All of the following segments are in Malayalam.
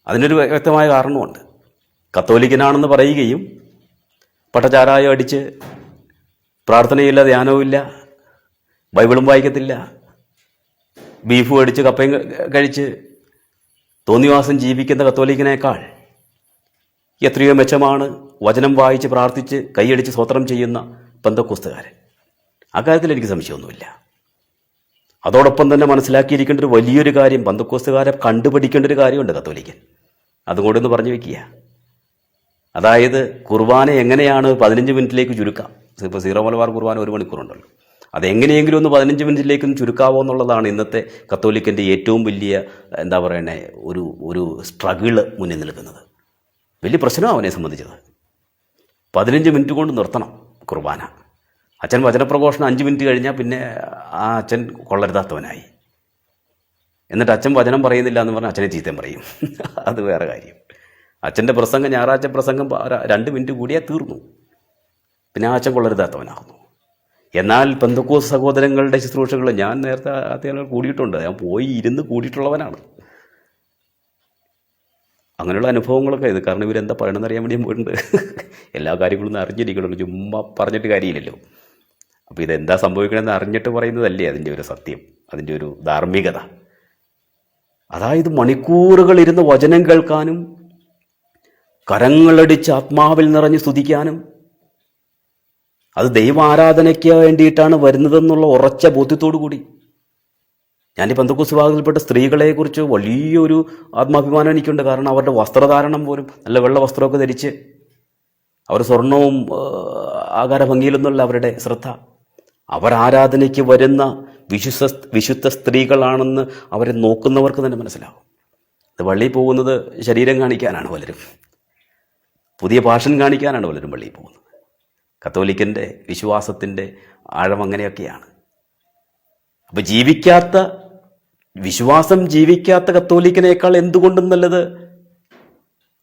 അതിനൊരു വ്യക്തമായ കാരണമുണ്ട്. കത്തോലിക്കനാണെന്ന് പറയുകയും പട്ടചാരായം അടിച്ച് പ്രാർത്ഥനയില്ല, ധ്യാനവുമില്ല, ബൈബിളും വായിക്കത്തില്ല, ബീഫ് അടിച്ച് കപ്പയും കഴിച്ച് തോന്നിവാസം ജീവിക്കുന്ന കത്തോലിക്കനേക്കാൾ എത്രയോ മെച്ചമാണ് വചനം വായിച്ച് പ്രാർത്ഥിച്ച് കൈയടിച്ച് സ്തോത്രം ചെയ്യുന്ന പെന്തക്കോസ്തുകാരൻ. അക്കാര്യത്തിൽ എനിക്ക് സംശയമൊന്നുമില്ല. അതോടൊപ്പം തന്നെ മനസ്സിലാക്കിയിരിക്കേണ്ട ഒരു വലിയൊരു കാര്യം, പെന്തക്കോസ്തുകാരെ കണ്ടുപിടിക്കേണ്ട ഒരു കാര്യമുണ്ട് കത്തോലിക്കൻ. അതുകൊണ്ടൊന്ന് പറഞ്ഞു വെക്കുക. അതായത് കുർബാന എങ്ങനെയാണ് 15 മിനിറ്റിലേക്ക് ചുരുക്കാം. ഇപ്പോൾ സീറോ മലബാർ കുർബാന 1 മണിക്കൂറുണ്ടല്ലോ. അതെങ്ങനെയെങ്കിലും ഒന്ന് 15 മിനിറ്റിലേക്കും ചുരുക്കാവോ എന്നുള്ളതാണ് ഇന്നത്തെ കത്തോലിക്കൻ്റെ ഏറ്റവും വലിയ ഒരു സ്ട്രഗിള് മുന്നിൽ നിൽക്കുന്നത്. വലിയ പ്രശ്നമാണ് അവനെ സംബന്ധിച്ചത്. 15 മിനിറ്റ് കൊണ്ട് നിർത്തണം കുർബാന. അച്ഛൻ വചനപ്രഘോഷണം 5 മിനിറ്റ് കഴിഞ്ഞാൽ പിന്നെ ആ അച്ഛൻ കൊള്ളരുതാത്തവനായി. എന്നിട്ട് അച്ഛൻ വചനം പറയുന്നില്ല എന്ന് പറഞ്ഞാൽ അച്ഛനെ ചീത്തം പറയും. അത് വേറെ കാര്യം. അച്ഛൻ്റെ പ്രസംഗം, ഞായറാഴ്ച പ്രസംഗം 2 മിനിറ്റ് കൂടിയാൽ തീർന്നു. പിന്നെ ആ അച്ഛൻ കൊള്ളരുതാത്തവനാകുന്നു. എന്നാൽ പെന്തക്കോസ്ത് സഹോദരങ്ങളുടെ ശുശ്രൂഷകൾ ഞാൻ നേരത്തെ അദ്ദേഹം കൂടിയിട്ടുണ്ട്. ഞാൻ പോയി ഇരുന്ന് കൂടിയിട്ടുള്ളവനാണ്. അങ്ങനെയുള്ള അനുഭവങ്ങളൊക്കെ ഇത്. കാരണം ഇവരെന്താ പറയണമെന്ന് അറിയാൻ വേണ്ടി പോയിട്ടുണ്ട്. എല്ലാ കാര്യങ്ങളും അറിഞ്ഞിരിക്കണമല്ലോ, ചുമ്മാ പറഞ്ഞിട്ട് കാര്യമില്ലല്ലോ. അപ്പോൾ ഇതെന്താ സംഭവിക്കണമെന്ന് അറിഞ്ഞിട്ട് പറയുന്നതല്ലേ അതിൻ്റെ ഒരു സത്യം, അതിൻ്റെ ഒരു ധാർമ്മികത. അതായത് മണിക്കൂറുകൾ ഇരുന്ന് വചനം കേൾക്കാനും കരങ്ങളടിച്ച് ആത്മാവിൽ നിറഞ്ഞ് സ്തുതിക്കാനും അത് ദൈവാരാധനയ്ക്ക് വേണ്ടിയിട്ടാണ് വരുന്നതെന്നുള്ള ഉറച്ച ബോധ്യത്തോടു കൂടി. ഞാൻ ഈ പെന്തക്കോസ്ത് വിഭാഗത്തിൽപ്പെട്ട സ്ത്രീകളെക്കുറിച്ച് വലിയൊരു ആത്മാഭിമാനം എനിക്കുണ്ട്. കാരണം അവരുടെ വസ്ത്രധാരണം പോലും നല്ല വെള്ള വസ്ത്രമൊക്കെ ധരിച്ച്, അവർ സ്വർണവും ആകാര ഭംഗിയിലൊന്നുമല്ല അവരുടെ ശ്രദ്ധ. അവർ ആരാധനയ്ക്ക് വരുന്ന വിശുദ്ധ സ്ത്രീകളാണെന്ന് അവരെ നോക്കുന്നവർക്ക് തന്നെ മനസ്സിലാവും. അത് പള്ളിയിൽ പോകുന്നത് ശരീരം കാണിക്കാനാണ് പലരും, പുതിയ ഫാഷൻ കാണിക്കാനാണ് പലരും പള്ളിയിൽ പോകുന്നത്. കത്തോലിക്കൻ്റെ വിശ്വാസത്തിൻ്റെ ആഴം അങ്ങനെയൊക്കെയാണ്. അപ്പോൾ വിശ്വാസം ജീവിക്കാത്ത കത്തോലിക്കനേക്കാൾ എന്തുകൊണ്ടും നല്ലത്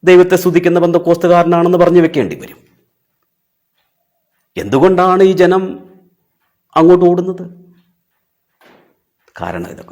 ദൈവത്തെ സ്തുതിക്കുന്ന പെന്തക്കോസ്തുകാരനാണെന്ന് പറഞ്ഞു വെക്കേണ്ടി വരും. എന്തുകൊണ്ടാണ് ഈ ജനം അങ്ങോട്ട് ഓടുന്നത്? കാരണം ഇതൊക്കെ